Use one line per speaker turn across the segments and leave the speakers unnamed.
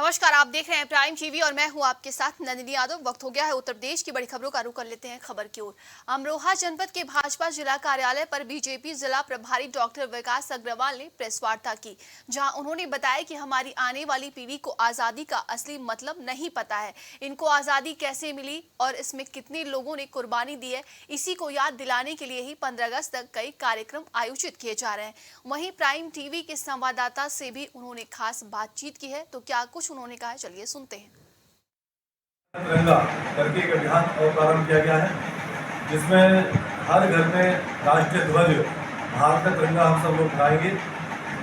नमस्कार, आप देख रहे हैं प्राइम टीवी और मैं हूं आपके साथ नंदिनी यादव। वक्त हो गया है उत्तर प्रदेश की बड़ी खबरों का रुख कर लेते हैं खबर की ओर। अमरोहा जनपद के भाजपा जिला कार्यालय पर बीजेपी जिला प्रभारी डॉक्टर विकास अग्रवाल ने प्रेस वार्ता की, जहां उन्होंने बताया कि हमारी आने वाली पीढ़ी को आजादी का असली मतलब नहीं पता है। इनको आजादी कैसे मिली और इसमें कितने लोगों ने कुर्बानी दी है, इसी को याद दिलाने के लिए ही 15 अगस्त तक कई कार्यक्रम आयोजित किए जा रहे हैं। वहीं प्राइम टीवी के संवाददाता से भी उन्होंने खास बातचीत की है, तो क्या कुछ उन्होंने कहा है, चलिए सुनते हैं।
तिरंगा करके एक अभियान प्रारंभ किया गया है, जिसमें हर घर में राष्ट्रीय ध्वज भारत का तिरंगा हम सब लोग बनाएंगे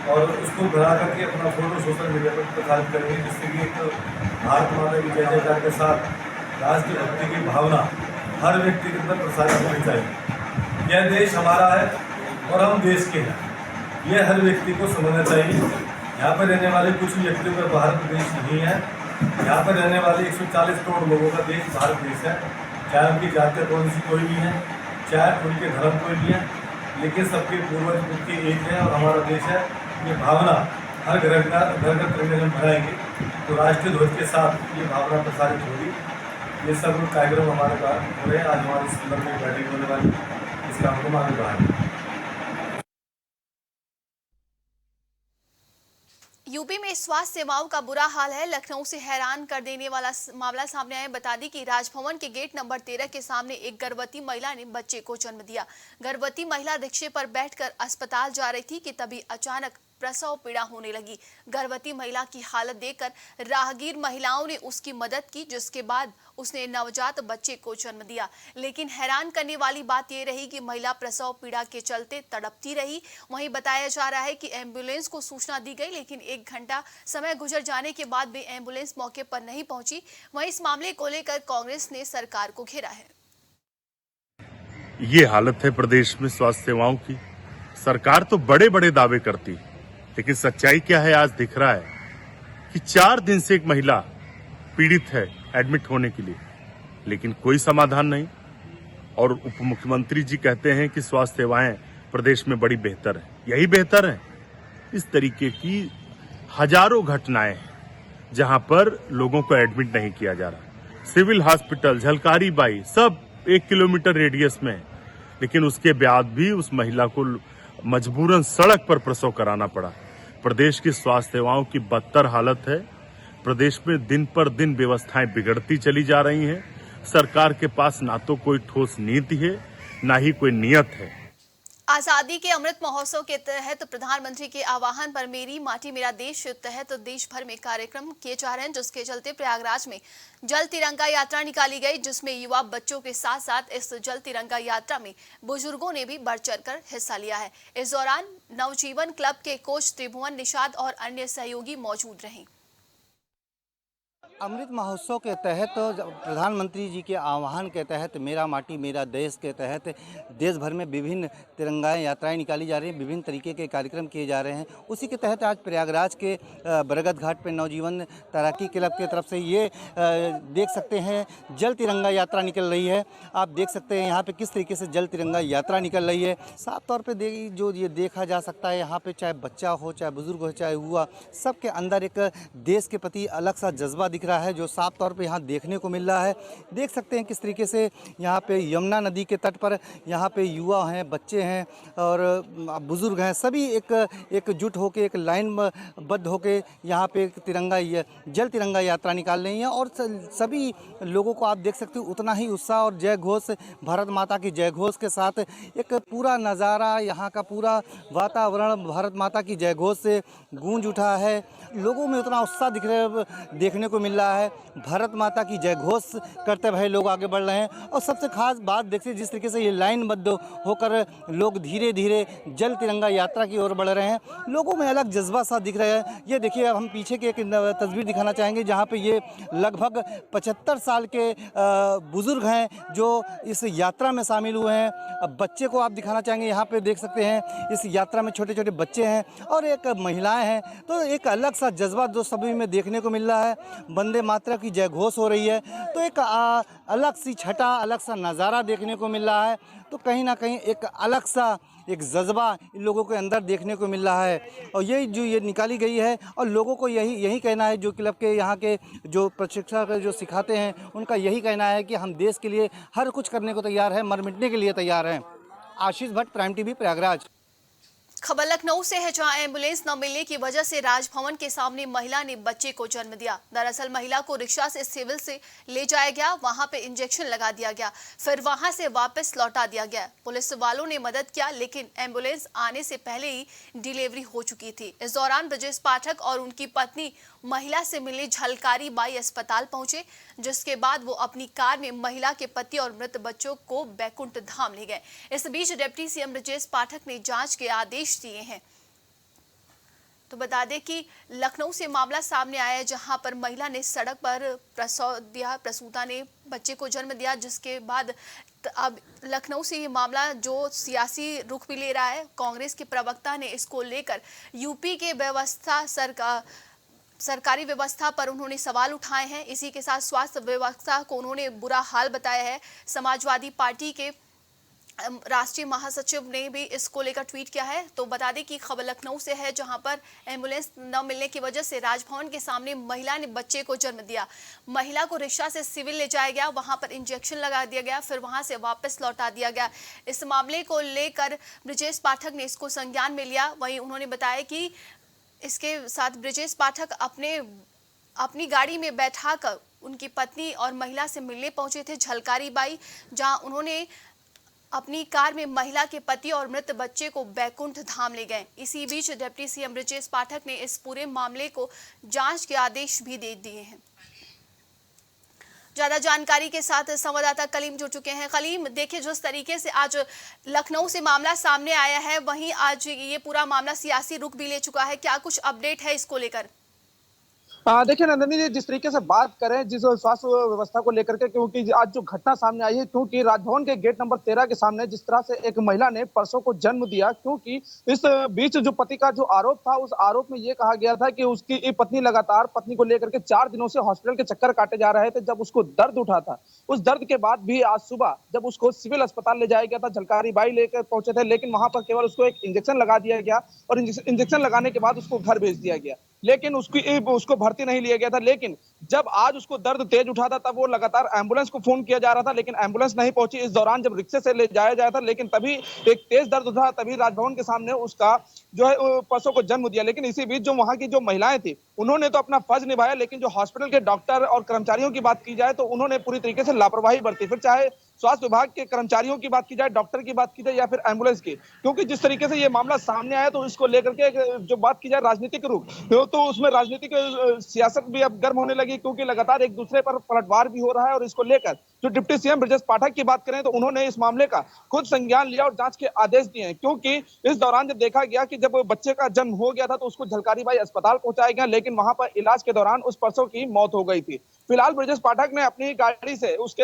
और उसको बना करके अपना फोटो सोशल मीडिया पर प्रसारित करेंगे, जिससे कि एक भारत माता की जय जयकार के साथ राष्ट्रीय भक्ति की भावना हर व्यक्ति के अंदर प्रसारित होनी चाहिए। यह देश हमारा है और हम देश के हैं, यह हर व्यक्ति को समझना चाहिए। यहाँ पर रहने वाले कुछ व्यक्तियों का भारत देश नहीं है। यहाँ पर रहने वाले 140 करोड़ लोगों का देश भारत देश है, चाहे उनकी जातीय कौन सी कोई भी है, चाहे उनके धर्म कोई भी है, लेकिन सबके पूर्वज उनके एक है और हमारा देश है। ये भावना हर घर का तिरंगा जब बनाएंगे तो राष्ट्रीय ध्वज के साथ ये भावना प्रसारित होगी। ये सब कार्यक्रम हमारे पास हो रहे हैं। आज हमारे संदर्भ में बैठक होने वाली, इस काम को आगे बढ़ाएंगे।
यूपी में स्वास्थ्य सेवाओं का बुरा हाल है। लखनऊ से हैरान कर देने वाला मामला सामने आया। बता दी कि राजभवन के गेट नंबर 13 के सामने एक गर्भवती महिला ने बच्चे को जन्म दिया। गर्भवती महिला रिक्शे पर बैठकर अस्पताल जा रही थी कि तभी अचानक प्रसव पीड़ा होने लगी। गर्भवती महिला की हालत देखकर राहगीर महिलाओं ने उसकी मदद की, जिसके बाद उसने नवजात बच्चे को जन्म दिया। लेकिन हैरान करने वाली बात यह रही कि महिला प्रसव पीड़ा के चलते तड़पती रही। वहीं बताया जा रहा है कि एम्बुलेंस को सूचना दी गई, लेकिन 1 घंटा समय गुजर जाने के बाद भी एम्बुलेंस मौके पर नहीं पहुंची। वहीं इस मामले को लेकर कांग्रेस ने सरकार को घेरा है।
ये हालत है प्रदेश में स्वास्थ्य सेवाओं की। सरकार तो बड़े बड़े दावे करती, लेकिन सच्चाई क्या है आज दिख रहा है कि 4 दिन से एक महिला पीड़ित है एडमिट होने के लिए, लेकिन कोई समाधान नहीं। और उप मुख्यमंत्री जी कहते हैं कि स्वास्थ्य सेवाएं प्रदेश में बड़ी बेहतर है। यही बेहतर है? इस तरीके की हजारों घटनाएं हैं जहां पर लोगों को एडमिट नहीं किया जा रहा। सिविल हॉस्पिटल, झलकारी बाई सब 1 किलोमीटर रेडियस में है, लेकिन उसके बाद भी उस महिला को मजबूरन सड़क पर प्रसव कराना पड़ा। प्रदेश की स्वास्थ्य सेवाओं की बदतर हालत है। प्रदेश में दिन पर दिन व्यवस्थाएं बिगड़ती चली जा रही हैं। सरकार के पास ना तो कोई ठोस नीति है, ना ही कोई नियत है।
आजादी के अमृत महोत्सव के तहत प्रधानमंत्री के आह्वान पर मेरी माटी मेरा देश के तहत देश भर में कार्यक्रम किए जा रहे हैं, जिसके चलते प्रयागराज में जल तिरंगा यात्रा निकाली गई, जिसमें युवा बच्चों के साथ साथ इस जल तिरंगा यात्रा में बुजुर्गों ने भी बढ़ चढ़कर हिस्सा लिया है। इस दौरान नवजीवन क्लब के कोच त्रिभुवन निषाद और अन्य सहयोगी मौजूद रहे।
अमृत महोत्सव के तहत प्रधानमंत्री जी के आह्वान के तहत मेरा माटी मेरा देश के तहत देश भर में विभिन्न तिरंगा यात्राएं निकाली जा रही हैं, विभिन्न तरीके के कार्यक्रम किए जा रहे हैं। उसी के तहत आज प्रयागराज के बरगद घाट पर नवजीवन तैराकी क्लब की तरफ से ये देख सकते हैं जल तिरंगा यात्रा निकल रही है। आप देख सकते हैं यहाँ पे किस तरीके से जल तिरंगा यात्रा निकल रही है। साफ तौर पर जो ये देखा जा सकता है, यहाँ पे चाहे बच्चा हो, चाहे बुजुर्ग हो, चाहे युवा, सबके अंदर एक देश के प्रति अलग सा जज्बा दिख रहा है, जो साफ तौर पे यहाँ देखने को मिल रहा है। देख सकते हैं किस तरीके से यहाँ पे यमुना नदी के तट पर यहाँ पे युवा हैं, बच्चे हैं और बुजुर्ग हैं, सभी एकजुट होकर एक लाइन बद्ध होकर यहाँ पे जल तिरंगा यात्रा निकाल रही हैं। और सभी लोगों को आप देख सकते हो उतना ही उत्साह और जय घोष, भारत माता की जय घोष के साथ एक पूरा नज़ारा, यहाँ का पूरा वातावरण भारत माता की जय घोष से गूंज उठा है। लोगों में उतना उत्साह देखने को मिल रहा है। भारत माता की जय घोष करते हुए लोग आगे बढ़ रहे हैं। और सबसे खास बात देखिए जिस तरीके से ये लाइनबद्ध होकर लोग धीरे धीरे जल तिरंगा यात्रा की ओर बढ़ रहे हैं। लोगों में अलग जज्बा सा दिख रहा है। ये देखिए, अब हम पीछे की एक तस्वीर दिखाना चाहेंगे जहाँ पे ये लगभग 75 साल के बुजुर्ग हैं जो इस यात्रा में शामिल हुए हैं। अब बच्चे को आप दिखाना चाहेंगे, यहाँ पे देख सकते हैं इस यात्रा में छोटे छोटे बच्चे हैं और एक महिलाएं हैं। तो एक अलग सा जज्बा जो सभी में देखने को मिल रहा है। वंदे मातरम की जय घोष हो रही है। तो एक अलग सी छटा, अलग सा नज़ारा देखने को मिल रहा है। तो कहीं ना कहीं एक अलग सा एक जज्बा इन लोगों के अंदर देखने को मिल रहा है और ये निकाली गई है। और लोगों को यही कहना है, जो क्लब के यहाँ के जो प्रशिक्षक जो सिखाते हैं उनका यही कहना है कि हम देश के लिए हर कुछ करने को तैयार है, मर मिटने के लिए तैयार हैं। आशीष भट्ट, प्राइम टीवी, प्रयागराज।
खबर लखनऊ से है, जहां एम्बुलेंस न मिलने की वजह से राजभवन के सामने महिला ने बच्चे को जन्म दिया। दरअसल महिला को रिक्शा से सिविल से ले जाया गया, वहां पे इंजेक्शन लगा दिया गया, फिर वहां से वापस लौटा दिया गया। पुलिस वालों ने मदद किया, लेकिन एम्बुलेंस आने से पहले ही डिलीवरी हो चुकी थी। इस दौरान ब्रजेश पाठक और उनकी पत्नी महिला से मिलने झलकारी बाई अस्पताल पहुंचे, जिसके बाद वो अपनी कार में महिला के पति और मृत बच्चों को बैकुंठ धाम ले गए। इस बीच डिप्टी सीएम ब्रजेश पाठक ने जांच के आदेश दिए हैं। तो बता दें कि लखनऊ से मामला सामने आया है, जहां पर महिला ने सड़क पर प्रसव दिया, प्रसूता ने बच्चे को जन्म दिया, जिसके बाद अब लखनऊ से ये मामला जो सियासी रुख भी ले रहा है। कांग्रेस के प्रवक्ता ने इसको लेकर यूपी के सरकारी व्यवस्था पर उन्होंने सवाल उठाए हैं। इसी के साथ स्वास्थ्य व्यवस्था को उन्होंने बुरा हाल बताया है। समाजवादी पार्टी के राष्ट्रीय महासचिव ने भी इसको लेकर ट्वीट किया है। तो बता दें कि खबर लखनऊ से है, जहां पर एम्बुलेंस न मिलने की वजह से राजभवन के सामने महिला ने बच्चे को जन्म दिया। महिला को रिक्शा से सिविल ले जाया गया, वहां पर इंजेक्शन लगा दिया गया, फिर वहां से वापस लौटा दिया गया। इस मामले को लेकर ब्रजेश पाठक ने इसको संज्ञान में लिया। वहीं उन्होंने बताया कि इसके साथ ब्रजेश पाठक अपनी गाड़ी में बैठाकर उनकी पत्नी और महिला से मिलने पहुंचे थे झलकारी बाई, जहां उन्होंने अपनी कार में महिला के पति और मृत बच्चे को बैकुंठ धाम ले गए। इसी बीच डिप्टी सीएम ब्रजेश पाठक ने इस पूरे मामले को जांच के आदेश भी दे दिए हैं। ज्यादा जानकारी के साथ संवाददाता कलीम जुड़ चुके हैं। कलीम, देखिए जिस तरीके से आज लखनऊ से मामला सामने आया है, वहीं आज ये पूरा मामला सियासी रुख भी ले चुका है, क्या कुछ अपडेट है इसको लेकर?
देखिए नंदनी जी, जिस तरीके से बात करें जिस स्वास्थ्य व्यवस्था को लेकर के, क्योंकि आज जो घटना सामने आई है, क्योंकि राजभवन के गेट नंबर 13 के सामने जिस तरह से एक महिला ने परसों को जन्म दिया, क्योंकि इस बीच जो पति का जो आरोप था, उस आरोप में ये कहा गया था कि उसकी पत्नी लगातार पत्नी को लेकर के 4 दिनों से हॉस्पिटल के चक्कर काटे जा रहे थे। जब उसको दर्द उठा था, उस दर्द के बाद भी आज सुबह जब उसको सिविल अस्पताल ले जाया गया था, झलकारी बाई लेकर पहुंचे थे, लेकिन वहां पर केवल उसको एक इंजेक्शन लगा दिया गया और इंजेक्शन लगाने के बाद उसको घर भेज दिया गया, लेकिन उसको भर्ती नहीं लिया गया था। लेकिन जब आज उसको दर्द तेज उठा था, तब वो लगातार एम्बुलेंस को फोन किया जा रहा था, लेकिन एम्बुलेंस नहीं पहुंची। इस दौरान जब रिक्शे से ले जाया जाया था, लेकिन तभी एक तेज दर्द उठा, तभी राजभवन के सामने उसका जो है परसों को जन्म दिया। लेकिन इसी बीच जो वहां की जो महिलाएं थी, उन्होंने तो अपना फर्ज निभाया, लेकिन जो हॉस्पिटल के डॉक्टर और कर्मचारियों की बात की जाए तो उन्होंने पूरी तरीके से लापरवाही बरती। फिर चाहे स्वास्थ्य विभाग के कर्मचारियों की बात की जाए, डॉक्टर की बात की जाए या फिर एम्बुलेंस की, क्योंकि जिस तरीके से ये मामला सामने आया, तो इसको लेकर के जो बात की जाए राजनीतिक रूप, तो उसमें राजनीतिक सियासत भी अब गर्म होने लगी, क्योंकि लगातार एक दूसरे पर पलटवार भी हो रहा है। और इसको लेकर जो डिप्टी सीएम ब्रजेश पाठक की बात करें तो उन्होंने इस मामले का खुद संज्ञान लिया और जांच के आदेश दिए हैं, क्योंकि इस दौरान जब देखा गया कि जब बच्चे का जन्म हो गया था तो उसको झलकारी बाई अस्पताल पहुंचाया गया, लेकिन वहां पर इलाज के दौरान उस परसों की मौत हो गई थी। फिलहाल ब्रजेश पाठक ने अपनी गाड़ी से उसके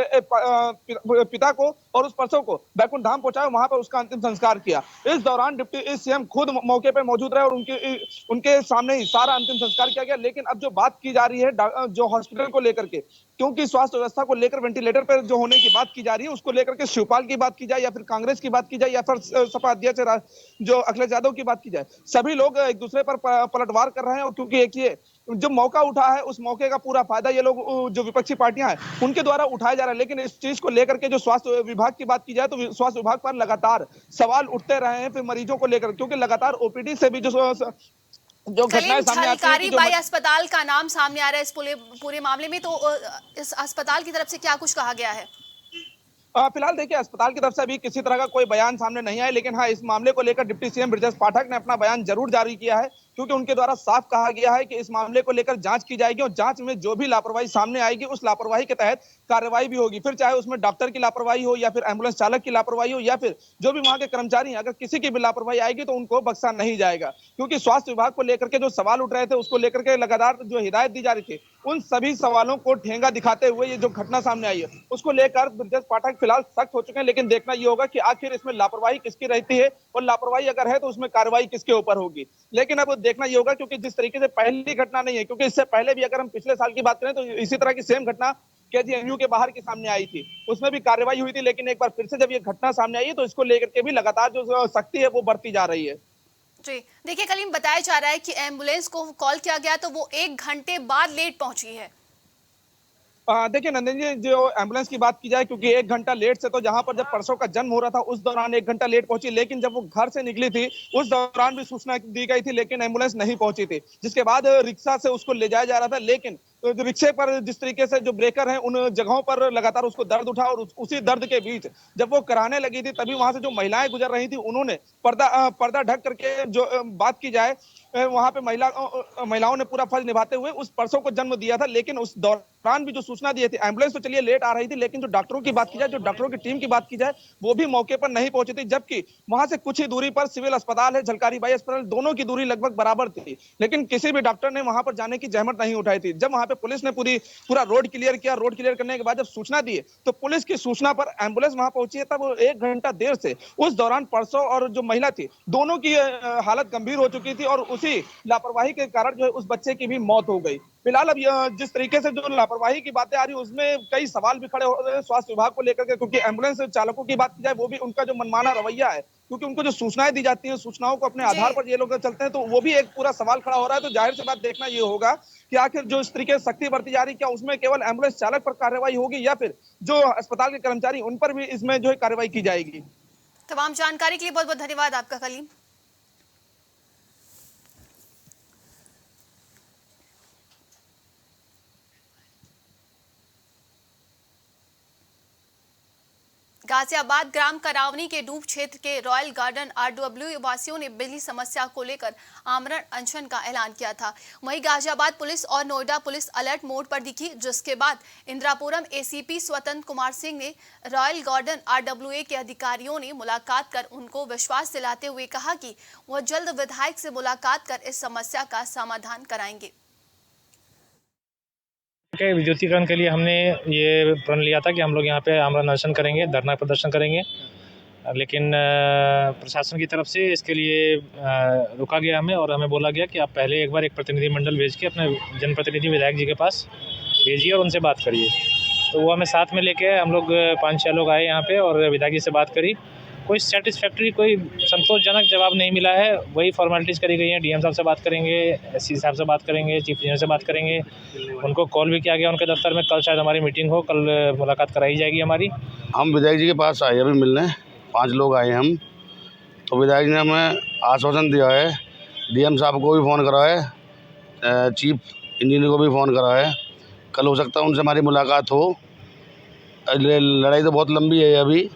पिता को और उस परसों को बैकुंठ धाम पहुंचाया, वहां पर उसका अंतिम संस्कार किया। इस दौरान डिप्टी सीएम खुद मौके पर मौजूद रहे और उनके सामने ही सारा अंतिम संस्कार किया गया। लेकिन अब जो बात की जा रही है जो हॉस्पिटल को लेकर के, क्योंकि स्वास्थ्य व्यवस्था को लेकर वेंटिलेटर पर जो होने की बात की जा रही है, उसको लेकर के शिवपाल की बात की जाए या फिर कांग्रेस की बात की जाए या फिर सपा अध्यक्ष जो अखिलेश यादव की बात की जाए, सभी लोग एक दूसरे पर पलटवार कर रहे हैं। और क्योंकि एक ये जो मौका उठा है, उस मौके का पूरा फायदा ये लोग जो विपक्षी पार्टियां हैं उनके द्वारा उठाया जा रहा है। लेकिन इस चीज को लेकर के जो स्वास्थ्य विभाग की बात की जाए तो स्वास्थ्य विभाग पर लगातार सवाल उठते रहे हैं, फिर मरीजों को लेकर, क्योंकि लगातार ओपीडी से भी जो घटनाएं सामने आती हैं।
झलकारी बाई अस्पताल का नाम सामने आ रहा है इस पूरे मामले में, तो इस अस्पताल की तरफ से क्या कुछ कहा गया है?
फिलहाल देखिए, अस्पताल की तरफ से अभी किसी तरह का कोई बयान सामने नहीं आया, लेकिन हाँ, इस मामले को लेकर डिप्टी सीएम ब्रजेश पाठक ने अपना बयान जरूर जारी किया है, क्योंकि उनके द्वारा साफ कहा गया है कि इस मामले को लेकर जांच की जाएगी और जांच में जो भी लापरवाही सामने आएगी, उस लापरवाही के तहत कार्रवाई भी होगी। फिर चाहे उसमें डॉक्टर की लापरवाही हो या फिर एम्बुलेंस चालक की लापरवाही हो या फिर जो भी वहां के कर्मचारी हैं, अगर किसी की भी लापरवाही आएगी तो उनको बख्शा नहीं जाएगा। क्योंकि स्वास्थ्य विभाग को लेकर के जो सवाल उठ रहे थे, उसको लेकर के लगातार जो हिदायत दी जा रही थी, उन सभी सवालों को ठेंगा दिखाते हुए ये जो घटना सामने आई है, उसको लेकर ब्रजेश पाठक फिलहाल सख्त हो चुके हैं। लेकिन देखना ये होगा कि आखिर इसमें लापरवाही किसकी रहती है और लापरवाही अगर है तो उसमें कार्रवाई किसके ऊपर होगी। लेकिन अब देखना ये होगा, क्योंकि जिस तरीके से पहली घटना नहीं है, क्योंकि इससे पहले भी अगर हम पिछले साल की बात करें तो इसी तरह की सेम घटना केजीएमयू के बाहर की सामने आई थी, उसमें भी कार्रवाई हुई थी। लेकिन एक बार फिर से जब ये घटना सामने आई है तो इसको लेकर के भी लगातार जो सख्ती है वो बढ़ती जा रही है।
जी देखिए कलीम, बताया जा रहा है कि एम्बुलेंस को कॉल किया गया तो वो 1 घंटे बाद लेट पहुंची है।
देखिए नंदन जी, जो एम्बुलेंस की बात की जाए, क्योंकि 1 घंटा लेट से तो जहां पर जब परसों का जन्म हो रहा था उस दौरान 1 घंटा लेट पहुंची, लेकिन जब वो घर से निकली थी उस दौरान भी सूचना दी गई थी, लेकिन एम्बुलेंस नहीं पहुंची थी। जिसके बाद रिक्शा से उसको ले जाया जा रहा था, लेकिन जो रिक्शे पर जिस तरीके से जो ब्रेकर है उन जगहों पर लगातार उसको दर्द उठा, और उसी दर्द के बीच जब वो कराने लगी थी तभी वहां से जो महिलाएं गुजर रही थी उन्होंने पर्दा ढक करके, जो बात की जाए वहां पे महिलाओं ने पूरा फर्ज निभाते हुए उस परसों को जन्म दिया था। लेकिन उस दौरान भी जो सूचना दी थी, एम्बुलेंस तो चलिए लेट आ रही थी, लेकिन जो डॉक्टरों की बात की जाए, जो डॉक्टरों की टीम की बात की जाए, वो भी मौके पर नहीं पहुंची थी। जबकि वहां से कुछ ही दूरी पर सिविल अस्पताल है, झलकारी बाई अस्पताल, दोनों की दूरी लगभग बराबर थी, लेकिन किसी भी डॉक्टर ने वहां पर जाने की जहमत नहीं उठाई थी। जब वहां पे पुलिस ने पूरा रोड क्लियर किया, रोड क्लियर करने के बाद जब सूचना दी तो पुलिस की सूचना पर एम्बुलेंस वहां पहुंची है, तब 1 घंटा देर से उस दौरान परसों और जो महिला थी दोनों की हालत गंभीर हो चुकी थी, और उसी लापरवाही के कारण जो है उस बच्चे की भी मौत हो गई। फिलहाल अब जिस तरीके से जो लापरवाही की बातें आ रही है उसमें कई सवाल भी खड़े हो रहे हैं स्वास्थ्य विभाग को लेकर के, क्योंकि एम्बुलेंस चालकों की बात की जाए वो भी उनका जो मनमाना रवैया है, क्योंकि उनको जो सूचनाएं दी जाती हैं सूचनाओं को अपने आधार पर ये लोग चलते हैं, तो वो भी एक पूरा सवाल खड़ा हो रहा है। तो जाहिर सी बात देखना ये होगा कि आखिर जो इस तरीके से सख्ती बरती जा रही, क्या उसमें केवल एम्बुलेंस चालक पर कार्रवाई होगी या फिर जो अस्पताल के कर्मचारी उन पर भी इसमें जो है कार्रवाई की जाएगी।
तमाम जानकारी के लिए बहुत बहुत धन्यवाद आपका कलीम। गाजियाबाद ग्राम करावनी के डूब क्षेत्र के रॉयल गार्डन आरडब्ल्यू वासियों ने बिजली समस्या को लेकर आमरण अनशन का ऐलान किया था। वहीं गाजियाबाद पुलिस और नोएडा पुलिस अलर्ट मोड पर दिखी, जिसके बाद इंदिरापुरम एसीपी स्वतंत्र कुमार सिंह ने रॉयल गार्डन आरडब्ल्यू के अधिकारियों ने मुलाकात कर उनको विश्वास दिलाते हुए कहा कि वह जल्द विधायक से मुलाकात कर इस समस्या का समाधान कराएंगे।
के विद्युतीकरण के लिए हमने ये प्रण लिया था कि हम लोग यहाँ पे आमरण अनशन करेंगे, धरना प्रदर्शन करेंगे, लेकिन प्रशासन की तरफ से इसके लिए रोका गया हमें, और हमें बोला गया कि आप पहले एक बार एक प्रतिनिधिमंडल भेज के अपने जनप्रतिनिधि विधायक जी के पास भेजिए और उनसे बात करिए। तो वो हमें साथ में लेके हम लोग 5-6 लोग आए यहाँ पे और विधायक जी से बात करी। कोई सेटिस्फैक्ट्री, कोई संतोषजनक जवाब नहीं मिला है। वही फॉर्मेलिटीज़ करी गई हैं। डीएम साहब से बात करेंगे, एससी साहब से बात करेंगे, चीफ इंजीनियर से बात करेंगे। उनको कॉल भी किया गया उनके दफ्तर में। कल शायद हमारी मीटिंग हो, कल मुलाकात कराई जाएगी हमारी।
हम विधायक जी के पास आए अभी मिलने, 5 लोग आए हम। तो विधायक जी ने हमें आश्वासन दिया है, डीएम साहब को भी फ़ोन करा है, चीफ इंजीनियर को भी फ़ोन करा है। कल हो सकता है उनसे हमारी मुलाकात हो। लड़ाई तो बहुत लंबी है अभी,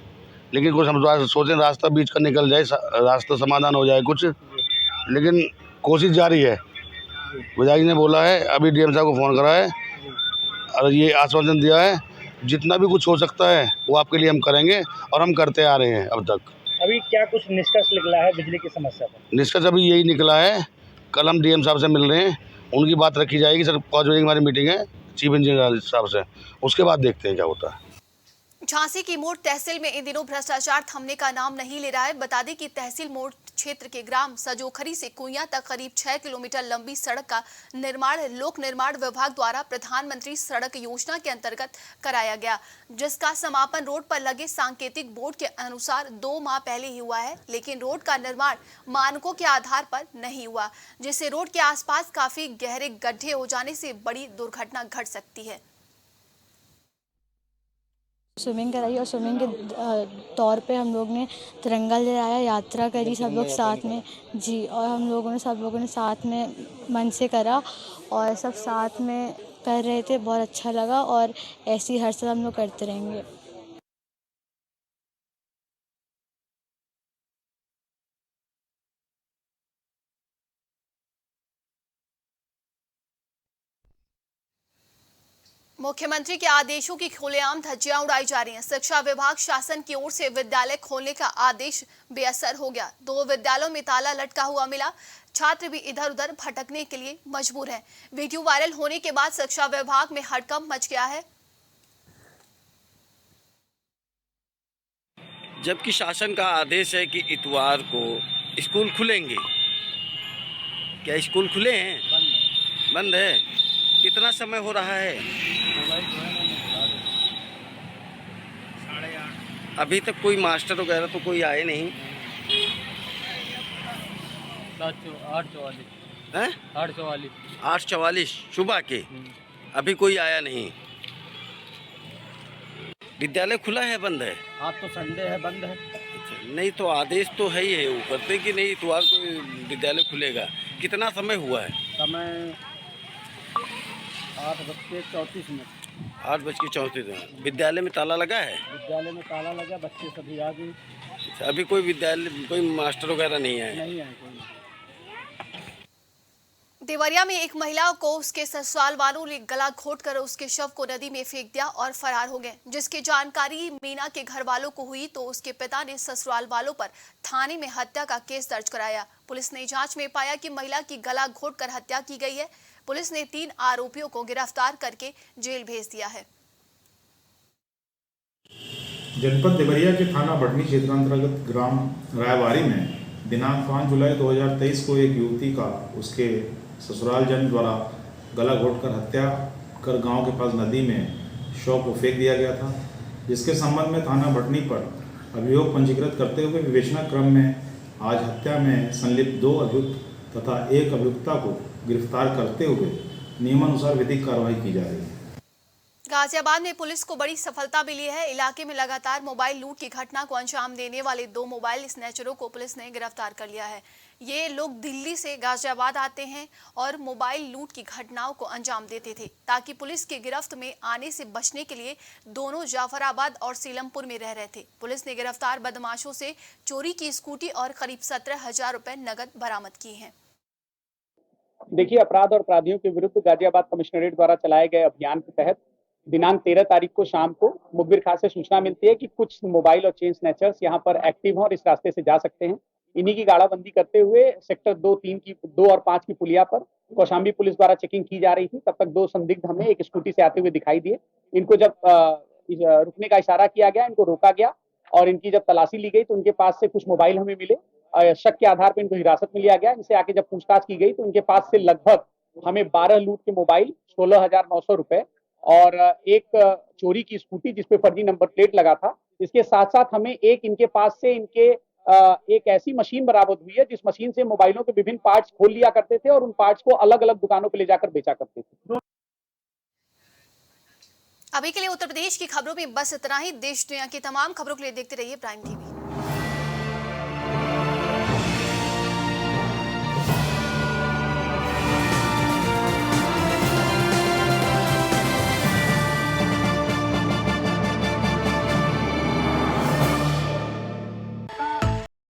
लेकिन कुछ हम सोचें रास्ता बीच का निकल जाए, रास्ता समाधान हो जाए कुछ, लेकिन कोशिश जारी है। विधायक जी ने बोला है, अभी डीएम साहब को फ़ोन करा है और ये आश्वासन दिया है जितना भी कुछ हो सकता है वो आपके लिए हम करेंगे, और हम करते आ रहे हैं अब तक।
अभी क्या कुछ निष्कर्ष निकला है बिजली की समस्या पर?
निष्कर्ष अभी यही निकला है, कल हम डीएम साहब से मिल रहे हैं, उनकी बात रखी जाएगी। सर 5 बजे की हमारी मीटिंग है चीफ इंजीनियर साहब से, उसके बाद देखते हैं क्या होता है।
झांसी की मोड़ तहसील में इन दिनों भ्रष्टाचार थमने का नाम नहीं ले रहा है। बता दें कि तहसील मोड़ क्षेत्र के ग्राम सजोखरी से कुइयां तक करीब 6 किलोमीटर लंबी सड़क का निर्माण लोक निर्माण विभाग द्वारा प्रधानमंत्री सड़क योजना के अंतर्गत कराया गया, जिसका समापन रोड पर लगे सांकेतिक बोर्ड के अनुसार 2 माह पहले ही हुआ है। लेकिन रोड का निर्माण मानकों के आधार पर नहीं हुआ, जिससे रोड के आसपास काफी गहरे गड्ढे हो जाने से बड़ी दुर्घटना घट सकती है।
स्विमिंग कराई और स्विमिंग के तौर पे हम लोग ने तिरंगा लहराया, यात्रा करी सब लोग साथ में जी, और हम सब लोगों ने साथ में मन से करा और सब साथ में कर रहे थे। बहुत अच्छा लगा और ऐसे ही हर साल हम लोग करते रहेंगे।
मुख्यमंत्री के आदेशों की खुलेआम धज्जियां उड़ाई जा रही हैं। शिक्षा विभाग शासन की ओर से विद्यालय खोलने का आदेश बेअसर हो गया। 2 विद्यालयों में ताला लटका हुआ मिला। छात्र भी इधर उधर भटकने के लिए मजबूर हैं। वीडियो वायरल होने के बाद शिक्षा विभाग में हड़कंप मच गया है।
जबकि शासन का आदेश है कि इतवार को स्कूल खुलेंगे,
क्या स्कूल खुले हैं? बंद है। कितना समय हो रहा है? अभी तक कोई मास्टर वगैरह तो कोई आए नहीं? 8:44 सुबह के, अभी कोई आया नहीं। विद्यालय खुला है बंद है?
आज तो संडे है, बंद है।
नहीं तो आदेश तो है ही है ऊपर से कि नहीं इतवार को विद्यालय खुलेगा। कितना समय हुआ है?
समय 8:34।
8:34। विद्यालय में ताला लगा है?
विद्यालय में ताला लगा, बच्चे सभी आ गए।
अभी कोई विद्यालय कोई मास्टर वगैरह नहीं आए?
नहीं आए कोई।
देवरिया में एक महिला को उसके ससुराल वालों ने गला घोंटकर उसके शव को नदी में फेंक दिया और फरार हो गए। जिसकी जानकारी मीना के घर वालों को हुई तो उसके पिता ने ससुराल वालों पर थाने में हत्या का केस दर्ज कराया। पुलिस ने जांच में पाया कि महिला की गला घोंटकर हत्या की गई है। पुलिस ने 3 आरोपियों को गिरफ्तार करके जेल भेज दिया है।
जनपद देवरिया के थाना बढ़नी क्षेत्रांतर्गत ग्राम रायवारी में दिनांक 5 जुलाई 2023 को एक युवती का उसके ससुराल जन द्वारा गला घोंटकर हत्या कर गांव के पास नदी में शव को फेंक दिया गया था, जिसके संबंध में थाना बढ़नी पर अभियोग पंजीकृत करते हुए विवेचना क्रम में आज हत्या में संलिप्त 2 अभियुक्त तथा 1 अभियुक्ता को गिरफ्तार करते हुए नियमानुसार विधिक कार्रवाई की जा रही है।
गाजियाबाद में पुलिस को बड़ी सफलता मिली है। इलाके में लगातार मोबाइल लूट की घटना को अंजाम देने वाले 2 मोबाइल स्नैचरों को पुलिस ने गिरफ्तार कर लिया है। ये लोग दिल्ली से गाजियाबाद आते हैं और मोबाइल लूट की घटनाओं को अंजाम देते थे, ताकि पुलिस की गिरफ्त में आने से बचने के लिए दोनों जाफराबाद और सीलमपुर में रह रहे थे। पुलिस ने गिरफ्तार बदमाशों से चोरी की स्कूटी और करीब 17,000 रुपए नकद बरामद की हैं।
देखिए, अपराध और अपराधियों के विरुद्ध गाजियाबाद कमिश्नरेट द्वारा चलाए गए अभियान के तहत दिनांक 13 तारीख को शाम को मुखबिर खास से सूचना मिलती है कि कुछ मोबाइल और चेन स्नैचर्स यहां पर एक्टिव हैं और इस रास्ते से जा सकते हैं। इन्हीं की गाड़ाबंदी करते हुए सेक्टर 2 और 5 की पुलिया पर कौशाम्बी पुलिस द्वारा चेकिंग की जा रही थी। तब तक 2 संदिग्ध हमें एक स्कूटी से आते हुए दिखाई दिए। इनको जब रुकने का इशारा किया गया, इनको रोका गया और इनकी जब तलाशी ली गई तो उनके पास से कुछ मोबाइल हमें मिले। शक के आधार पर इनको हिरासत में लिया गया। इनसे आके जब पूछताछ की गई तो इनके पास से लगभग हमें 12 लूट के मोबाइल, 16,900 रुपए और एक चोरी की स्कूटी जिसपे फर्जी नंबर प्लेट लगा था। इसके साथ साथ हमें इनके पास से एक ऐसी मशीन बरामद हुई है जिस मशीन से मोबाइलों के विभिन्न पार्ट्स खोल लिया करते थे और उन पार्ट्स को अलग अलग दुकानों पर ले जाकर बेचा करते थे।
अभी के लिए उत्तर प्रदेश की खबरों में बस इतना ही। देश दुनिया की तमाम खबरों के लिए देखते रहिए प्राइम टीवी।